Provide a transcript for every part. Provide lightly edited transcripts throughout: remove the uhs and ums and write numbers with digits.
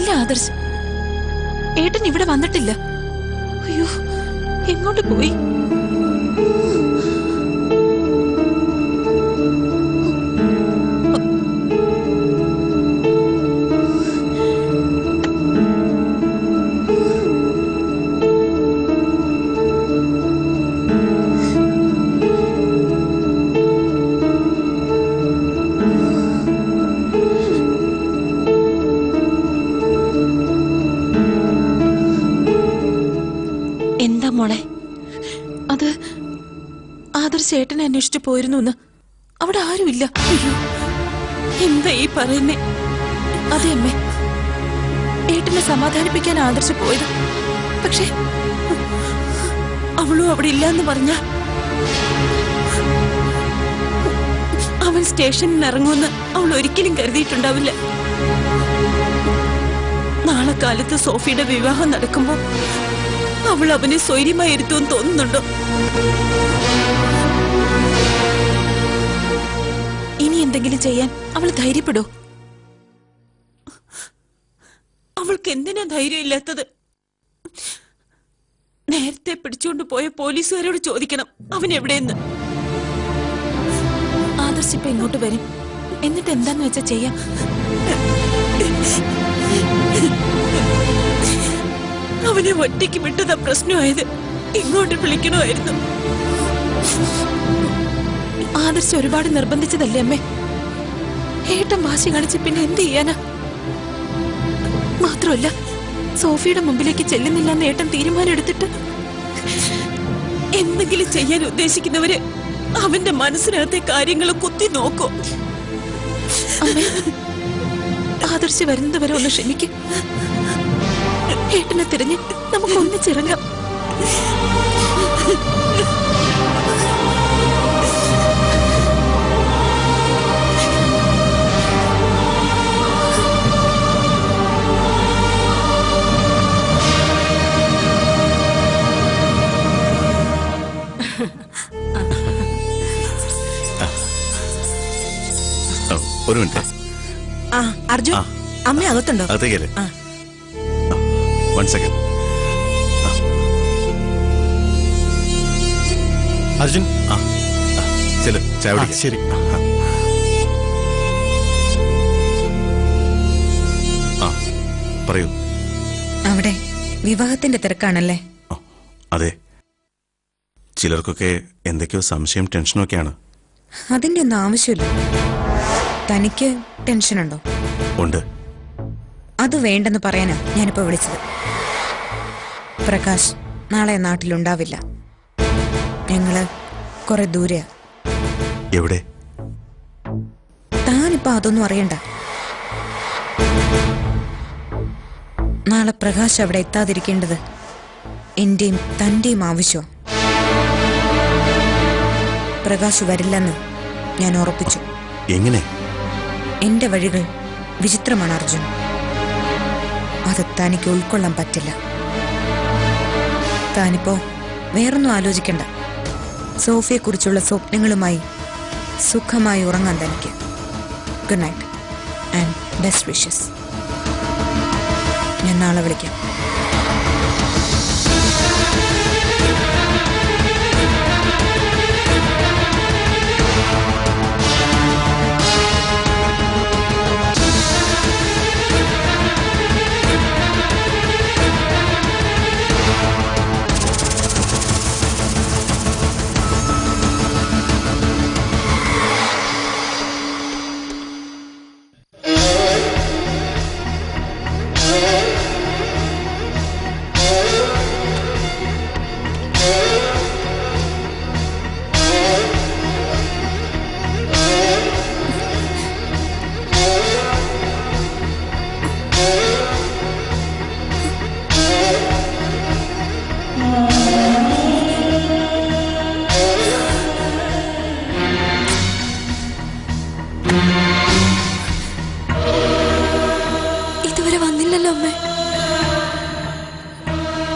ഇല്ല ആദർശ്, ഏട്ടൻ ഇവിടെ വന്നിട്ടില്ല. അയ്യോ, എങ്ങോട്ട് പോയി? എന്താ മോളെ അത്? ആദർശ് ഏട്ടനെ അന്വേഷിച്ചു പോയിരുന്നു എന്ന്. അവിടെ ആരുമില്ല. അയ്യോ, എന്താ ഈ പറയുന്നേ? അതെ അമ്മേ, ഏട്ടനെ സമാധാനിപ്പിക്കാൻ ആദർശ് പോയത്. പക്ഷെ അവളും അവിടെ ഇല്ലാന്ന് പറഞ്ഞ അവൻ സ്റ്റേഷനിൽ ഇറങ്ങുമെന്ന് അവൾ ഒരിക്കലും കരുതിയിട്ടുണ്ടാവില്ല. നാളെ കാലത്ത് സോഫിയുടെ വിവാഹം നടക്കുമ്പോ അവൾ അവനെ സ്വൈര്യമായി ഇരുത്തുമെന്ന് തോന്നുന്നുണ്ടോ? ഇനി എന്തെങ്കിലും ചെയ്യാൻ അവൾ ധൈര്യപ്പെടോ? അവൾക്ക് എന്തിനാ ധൈര്യം ഇല്ലാത്തത്? നേരത്തെ പിടിച്ചുകൊണ്ട് പോയ പോലീസുകാരോട് ചോദിക്കണം അവൻ എവിടെയെന്ന്. ആദർശ് ഇപ്പൊ ഇങ്ങോട്ട് വരും. എന്നിട്ട് എന്താന്ന് വെച്ചാ ചെയ്യാം. അവനെ ഒറ്റയ്ക്ക് വിട്ടതാ പ്രശ്നമായത്. ഇങ്ങോട്ട് വിളിക്കണമായിരുന്നു. ആദർശ് ഒരുപാട് നിർബന്ധിച്ചതല്ലേ അമ്മേ? ഏട്ടൻ വാശി കാണിച്ച് പിന്നെ എന്ത് ചെയ്യാനാ? മാത്രമല്ല, സോഫിയുടെ മുമ്പിലേക്ക് ചെല്ലുന്നില്ല എന്ന് ഏട്ടൻ തീരുമാനം എടുത്തിട്ട് എന്തെങ്കിലും ചെയ്യാൻ ഉദ്ദേശിക്കുന്നവര് അവന്റെ മനസ്സിനകത്തെ കാര്യങ്ങൾ കുത്തി നോക്കോ? ആദർശ് വരുന്നത് വരെ ഒന്ന് ക്ഷമിക്കും. ഏട്ടനെ തിരഞ്ഞ് നമുക്ക് ഒന്നിച്ചിറങ്ങാം. ഒരു മിനിറ്റ്. അർജുൻ, അമ്മ അകത്തുണ്ടോ? അകത്തേക്കല്ലേ? One second. അർജുൻ, ചെല്ലു, ചായ കുടിക്കാം. ശരി. പറയൂ. അവിടെ വിവാഹത്തിന്റെ തിരക്കാണല്ലേ? അതെ, ചിലർക്കൊക്കെ എന്തൊക്കെയോ സംശയം ടെൻഷനും ഒക്കെയാണ്. അതിന്റെ ഒന്നും ആവശ്യമില്ല. തനിക്ക് ടെൻഷനുണ്ടോ? ഉണ്ട്. അത് വേണ്ടെന്ന് പറയാനാ ഞാനിപ്പോ വിളിച്ചത്. പ്രകാശ് നാളെ നാട്ടിലുണ്ടാവില്ല. ഞങ്ങള് കുറെ ദൂരെയാ. എവിടെ? താനിപ്പോ അതൊന്നും അറിയണ്ട. നാളെ പ്രകാശ് അവിടെ എത്താതിരിക്കേണ്ടത് എന്റെയും തന്റെയും ആവശ്യം. പ്രകാശ് വരില്ലെന്ന് ഞാൻ ഉറപ്പിച്ചു. എങ്ങനെ? എന്റെ വഴികൾ വിചിത്രമാണ് അർജുൻ. അത് തനിക്ക് ഉൾക്കൊള്ളാൻ പറ്റില്ല. താനിപ്പോ വേറൊന്നും ആലോചിക്കണ്ട. സോഫിയെക്കുറിച്ചുള്ള സ്വപ്നങ്ങളുമായി സുഖമായി ഉറങ്ങാൻ തനിക്ക്. Good night and best wishes. ഞാൻ നാളെ വിളിക്കാം.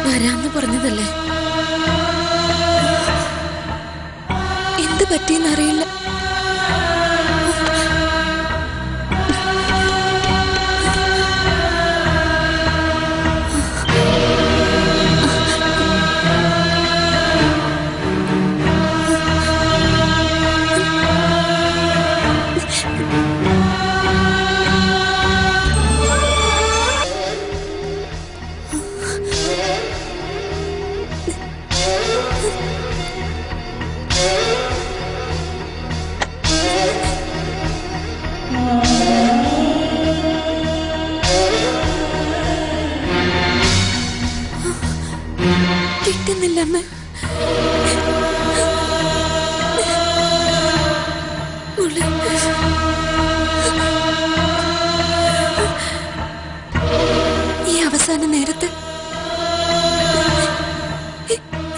വരാന്ന് പറഞ്ഞതല്ലേ? എന്ത് പറ്റിയെന്നറിയില്ല. അവസാന നേരത്ത്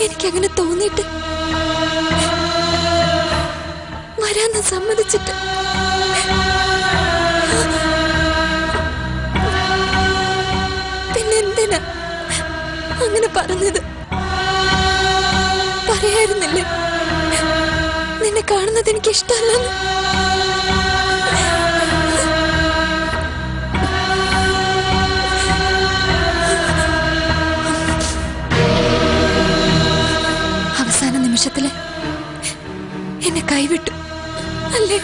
എനിക്കങ്ങനെ തോന്നിയിട്ട് വരാന്ന് സമ്മതിച്ചിട്ട് പിന്നെ എന്തിനാ അങ്ങനെ പറഞ്ഞത്? പറയായിരുന്നില്ലേ നിന്നെ കാണുന്നത് എനിക്ക് ഇഷ്ടമല്ലെന്ന്? അവസാന നിമിഷത്തില് എന്നെ കൈവിട്ടു അല്ലേ?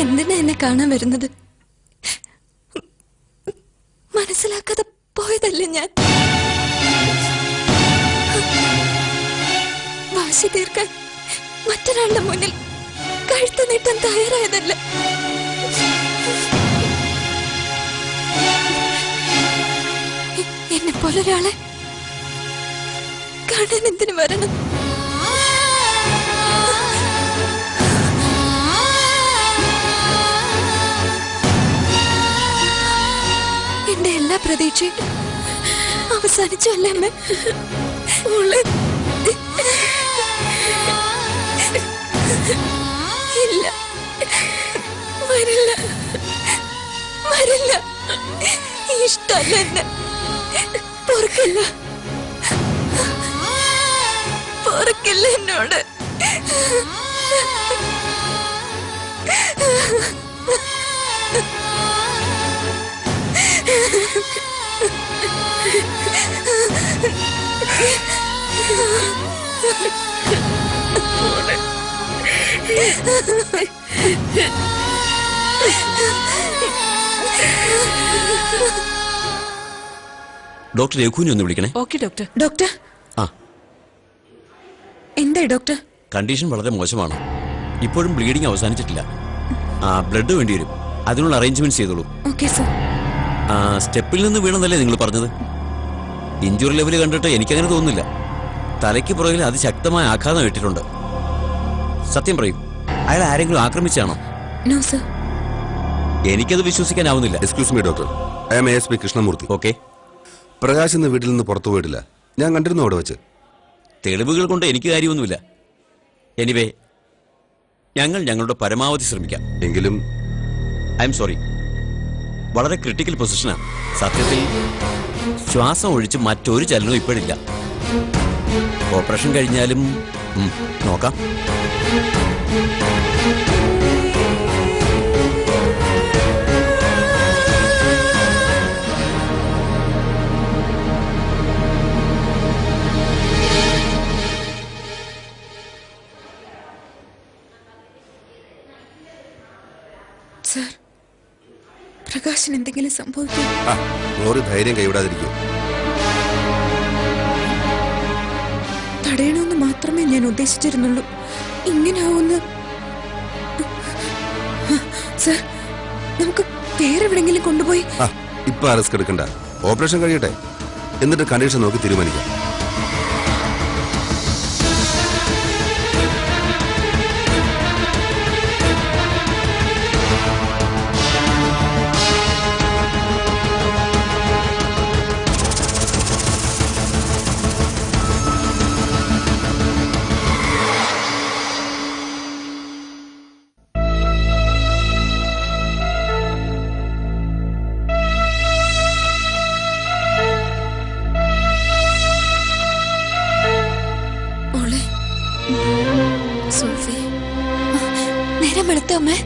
എന്തിനാ എന്നെ കാണാൻ വരുന്നത്? മനസ്സിലാക്കാതെ പോയതല്ലേ ഞാൻ? വാശി തീർക്കാൻ മറ്റൊരാളുടെ മുന്നിൽ കഴുത്ത് നീട്ടാൻ തയ്യാറായതല്ല. എന്നെ പോലൊരാളെ കാണാൻ എന്തിനു വരണം? എന്റെ എല്ലാ പ്രതീക്ഷയും അവസാനിച്ചു അല്ലേ അമ്മ? ഇല്ല, വരില്ല, വരില്ല. ഇഷ്ടല്ല എന്നെ. പൊറുക്കില്ല, പൊറുക്കില്ല എന്നോട്. ഡോക്ടർ രഘുവിനെ ഒന്ന് വിളിക്കണേ. Okay doctor. ഡോക്ടർ, ആ, എന്താ ഡോക്ടർ? കണ്ടീഷൻ വളരെ മോശമാണ്. ഇപ്പോഴും ബ്ലീഡിംഗ് അവസാനിച്ചിട്ടില്ല. ബ്ലഡ് വേണ്ടി വരും. അതിനുള്ള അറേഞ്ച്മെന്റ്സ് ചെയ്തോളൂ. Okay sir. സ്റ്റെപ്പിൽ നിന്ന് വീണെന്നല്ലേ നിങ്ങൾ പറഞ്ഞത്? ഇഞ്ചുറി ലെവൽ കണ്ടിട്ട് എനിക്കങ്ങനെ തോന്നുന്നില്ല. തലയ്ക്ക് പുറകിൽ അതിശക്തമായ ആഘാതം ഇട്ടിട്ടുണ്ട്. സത്യം പറയും, അയാൾ ആരെങ്കിലും ആക്രമിച്ചാണോ? No sir. എനിക്കത് വിശ്വസിക്കാനാവുന്നില്ല. Excuse me doctor, I am ASP Krishnamurthy. Okay, Prakash ഇന്ന് വീട്ടിൽ നിന്ന് പുറത്തു പോയിട്ടില്ല. ഞാൻ കണ്ടിരുന്നു അവിടെ വെച്ച്. തെളിവുകൾ കൊണ്ട് എനിക്ക് കാര്യമൊന്നുമില്ല. എനിവേ, ഞങ്ങൾ ഞങ്ങളുടെ പരമാവധി ശ്രമിക്കാം. എങ്കിലും ഐ എം സോറി, വളരെ ക്രിട്ടിക്കൽ പൊസിഷനാണ്. സത്യത്തിൽ ശ്വാസം ഒഴിച്ച് മറ്റൊരു ചലനവും ഇപ്പോഴില്ല. ഓപ്പറേഷൻ കഴിഞ്ഞാലും നോക്കാം. സർ, പ്രകാശിന് എന്തെങ്കിലും സംഭവിക്കും? ഒരു ധൈര്യം കൈവിടാതിരിക്കും. തടയണമെന്ന് മാത്രമേ ഞാൻ ഉദ്ദേശിച്ചിരുന്നുള്ളൂ. ഇങ്ങനെ ആവുന്ന സർ, നമുക്ക് വേറെവിടെങ്കിലും കൊണ്ടുപോയി. ഇപ്പൊ റിസ്ക് എടുക്കണ്ട. ഓപ്പറേഷൻ കഴിയട്ടെ, എന്നിട്ട് കണ്ടീഷൻ നോക്കി തീരുമാനിക്കാം. സോഫി, നേരം വെളുത്തോ അമ്മേ?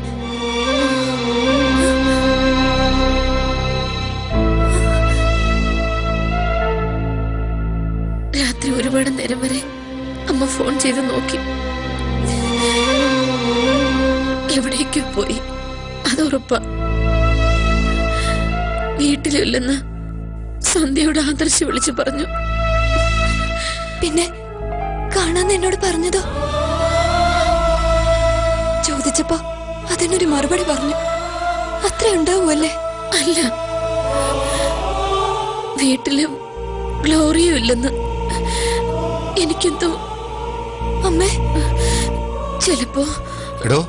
രാത്രി ഒരുപാട് നേരം വരെ അമ്മ ഫോൺ ചെയ്ത് നോക്കി. എവിടേക്കോ പോയി, അതുറപ്പാ. വീട്ടിലില്ലെന്ന് സന്ധ്യയോട് ആദർശ് വിളിച്ചു പറഞ്ഞു. പിന്നെ കാണാന്ന് എന്നോട് പറഞ്ഞതോ? ചോദിച്ചപ്പോ അതിനൊരു മറുപടി പറഞ്ഞു. അത്ര ഉണ്ടാവുമല്ലേ? അല്ല, വീട്ടിലും ഗ്ലോറിയും ഇല്ലെന്ന് എനിക്കെന്തോ. അമ്മേ, ചിലപ്പോ എടോ,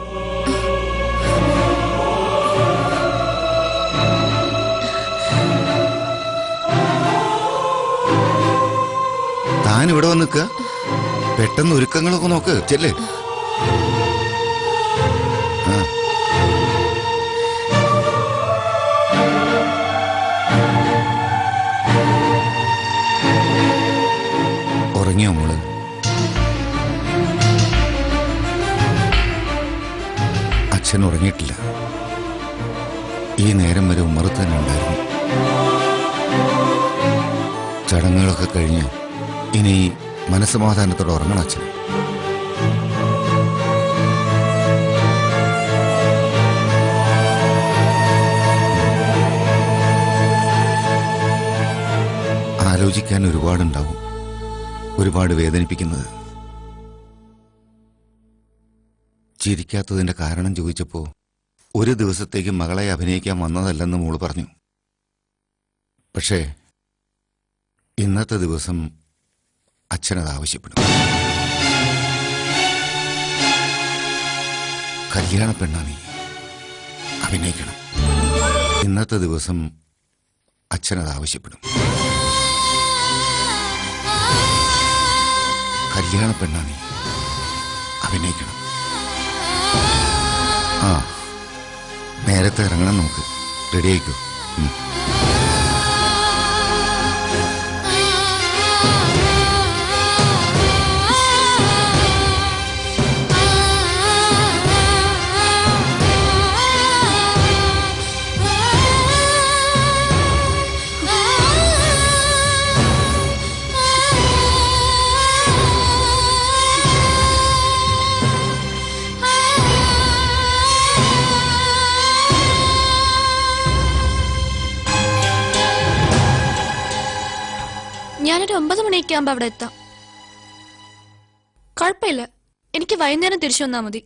താൻ ഇവിടെ വന്ന് നിൽക്കുക. പെട്ടെന്ന് ഒരുക്കങ്ങളൊക്കെ നോക്ക്. ചെല്ലേ. ഉറങ്ങിയോ മോള്? അച്ഛൻ ഉറങ്ങിയിട്ടില്ല. ഈ നേരം വരെ ഉമ്മറത്ത് തന്നെ ഉണ്ടായിരുന്നു. ചടങ്ങുകളൊക്കെ കഴിഞ്ഞ് ഇനി മനസ്സമാധാനത്തോടെ ഉറങ്ങണം അച്ഛൻ. ആലോചിക്കാൻ ഒരുപാടുണ്ടാവും, ഒരുപാട് വേദനിപ്പിക്കുന്നത്. ചിരിക്കാത്തതിന്റെ കാരണം ചോദിച്ചപ്പോ ഒരു ദിവസത്തേക്ക് മകളെ അഭിനയിക്കാൻ വന്നതല്ലെന്ന് മോള് പറഞ്ഞു. പക്ഷേ ഇന്നത്തെ ദിവസം അച്ഛനത് ആവശ്യപ്പെടും. കല്യാണ പെണ്ണാ നീ, അഭിനയിക്കണം. ഇന്നത്തെ ദിവസം അച്ഛനത് ആവശ്യപ്പെടും. കല്യാണ പെണ്ണാ നീ, അഭിനയിക്കണം. ആ, നേരത്തെ ഇറങ്ങണം. നമുക്ക് റെഡി ആയിക്കോ. ഞാനൊരു 9 മണിയൊക്കെ ആകുമ്പോ അവിടെ എത്താം. കുഴപ്പമില്ല, എനിക്ക് വൈകുന്നേരം തിരിച്ചു വന്നാ മതി.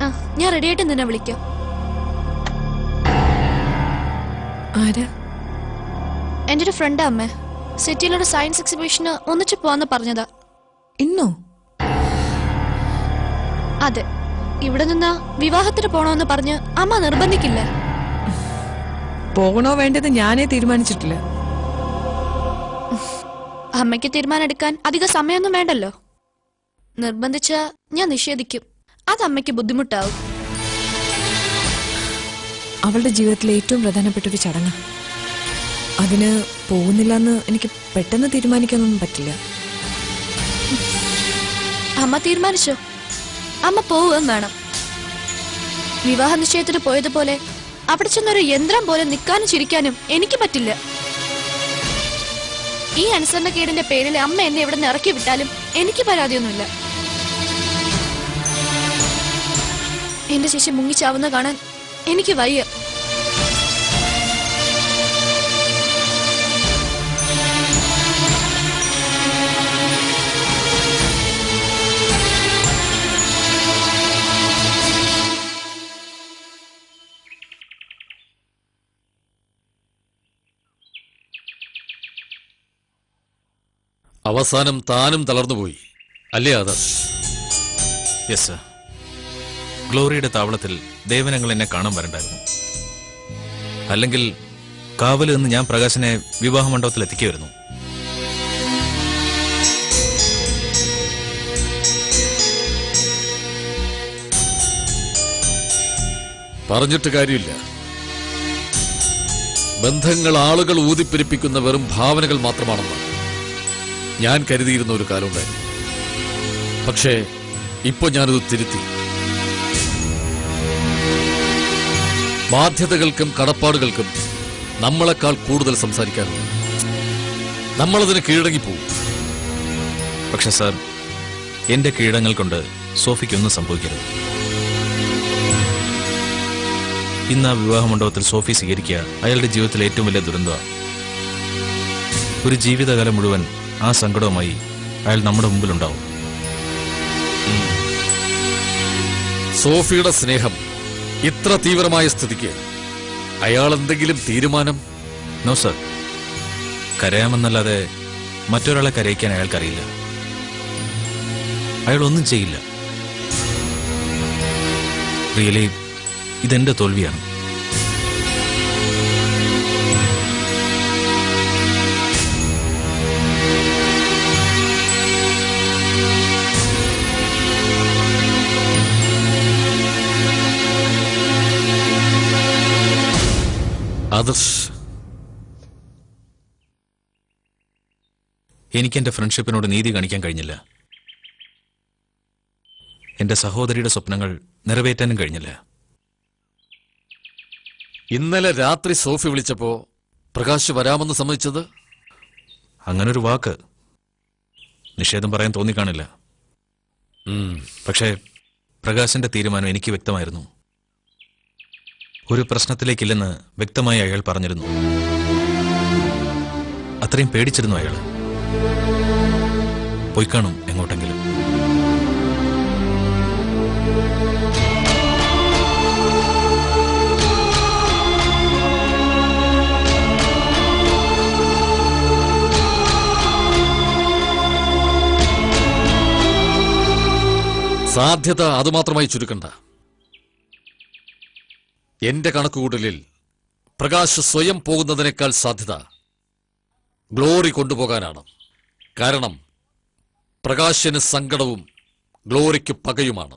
ആ, ഞാൻ റെഡി ആയിട്ട് നിന്നെ വിളിക്കാം. ആരാ? എന്റെ ഒരു ഫ്രണ്ടാ അമ്മേ. സിറ്റിയിലൊരു സയൻസ് എക്സിബിഷന് ഒന്നിച്ചു പോവാന്ന് പറഞ്ഞതാ. ഇന്നോ? അതെ, ഇവിടെ നിന്ന് വിവാഹത്തിന് പോണോന്ന് പറഞ്ഞ് അമ്മ നിർബന്ധിക്കില്ല. പോകണോ വേണ്ടത് ഞാനേ തീരുമാനിച്ചിട്ടില്ല. അമ്മയ്ക്ക് തീരുമാനം എടുക്കാൻ അധിക സമയമൊന്നും വേണ്ടല്ലോ. നിർബന്ധിച്ച ഞാൻ നിഷേധിക്കും. അത് അമ്മയ്ക്ക് ബുദ്ധിമുട്ടാവും. അവളുടെ ജീവിതത്തിലെ ഏറ്റവും പ്രധാനപ്പെട്ട ഒരു ചടങ്ങ്. അതിന് പോകുന്നില്ലെന്ന് എനിക്ക് പെട്ടെന്ന് തീരുമാനിക്കാനൊന്നും പറ്റില്ല. അമ്മ തീരുമാനിച്ചോ? അമ്മ പോവുകയും വേണം. വിവാഹ നിശ്ചയത്തിന് പോയതുപോലെ അവിടെ ചെന്നൊരു യന്ത്രം പോലെ നിൽക്കാനും ചിരിക്കാനും എനിക്ക് പറ്റില്ല. ഈ അനുസരണക്കേടിന്റെ പേരിൽ അമ്മ എന്നെ ഇവിടെ നിന്ന് ഇറക്കി വിട്ടാലും എനിക്ക് പരാതിയൊന്നുമില്ല. എന്റെ ചേച്ചി മുങ്ങിച്ചാവുന്ന കാണാൻ എനിക്ക് വയ്യ. അവസാനം താനും തളർന്നുപോയി അല്ലേ ആദർശ്? Yes sir. ഗ്ലോറിയുടെ താവളത്തിൽ ദേവനങ്ങൾ എന്നെ കാണാൻ വരണ്ടായിരുന്നു. അല്ലെങ്കിൽ കാവൽ നിന്ന് ഞാൻ പ്രകാശനെ വിവാഹ മണ്ഡപത്തിൽ എത്തിക്കുമായിരുന്നു. പറഞ്ഞിട്ട് കാര്യമില്ല. ബന്ധങ്ങൾ ആളുകൾ ഊതിപ്പെരിപ്പിക്കുന്ന വെറും ഭാവനകൾ മാത്രമാണെന്ന് ഞാൻ കരുതിയിരുന്ന ഒരു കാലമുണ്ടായിരുന്നു. പക്ഷേ ഇപ്പൊ ഞാനത് തിരുത്തി. ബാധ്യതകൾക്കും കടപ്പാടുകൾക്കും നമ്മളെക്കാൾ കൂടുതൽ സംസാരിക്കാറുണ്ട്. നമ്മളതിന് കീഴടങ്ങിപ്പോവും. പക്ഷെ സാർ, എന്റെ കീഴടങ്ങൾ കൊണ്ട് സോഫിക്കൊന്നും സംഭവിക്കരുത്. ഇന്ന് ആ വിവാഹ മണ്ഡപത്തിൽ സോഫി സ്വീകരിക്കുക അയാളുടെ ജീവിതത്തിലെ ഏറ്റവും വലിയ ദുരന്തമാണ്. ഒരു ജീവിതകാലം മുഴുവൻ ആ സങ്കടവുമായി അയാൾ നമ്മുടെ മുമ്പിലുണ്ടാവും. സോഫിയുടെ സ്നേഹം ഇത്ര തീവ്രമായ സ്ഥിതിക്ക് അയാൾ എന്തെങ്കിലും തീരുമാനം നോ സർ, കരയാമെന്നല്ലാതെ മറ്റൊരാളെ കരയിക്കാൻ അയാൾക്കറിയില്ല. അയാൾ ഒന്നും ചെയ്യില്ല. റിയലി ഇതെന്റെ തോൽവിയാണ്. ആദർശ്, എനിക്ക് എന്റെ ഫ്രണ്ട്ഷിപ്പിനോട് നീതി കാണിക്കാൻ കഴിഞ്ഞില്ല. എന്റെ സഹോദരിയുടെ സ്വപ്നങ്ങൾ നിറവേറ്റാനും കഴിഞ്ഞില്ല. ഇന്നലെ രാത്രി സോഫി വിളിച്ചപ്പോ പ്രകാശ് വരാമെന്ന് സമ്മതിച്ചത്? അങ്ങനൊരു വാക്ക് നിഷേധം പറയാൻ തോന്നിക്കാണില്ല. പക്ഷേ പ്രകാശിന്റെ തീരുമാനം എനിക്ക് വ്യക്തമായിരുന്നു. ഒരു പ്രശ്നത്തിലേക്കില്ലെന്ന് വ്യക്തമായി അയാൾ പറഞ്ഞിരുന്നു. അത്രയും പേടിച്ചിരുന്നു അയാൾ. പോയി കാണും എങ്ങോട്ടെങ്കിലും. സാധ്യത അതുമാത്രമായി ചുരുക്കണ്ട. എന്റെ കണക്കുകൂട്ടലിൽ പ്രകാശ് സ്വയം പോകുന്നതിനേക്കാൾ സാധ്യത ഗ്ലോറി കൊണ്ടുപോകാനാണ്. കാരണം പ്രകാശിന് സങ്കടവും ഗ്ലോറിക്ക് പകയുമാണ്.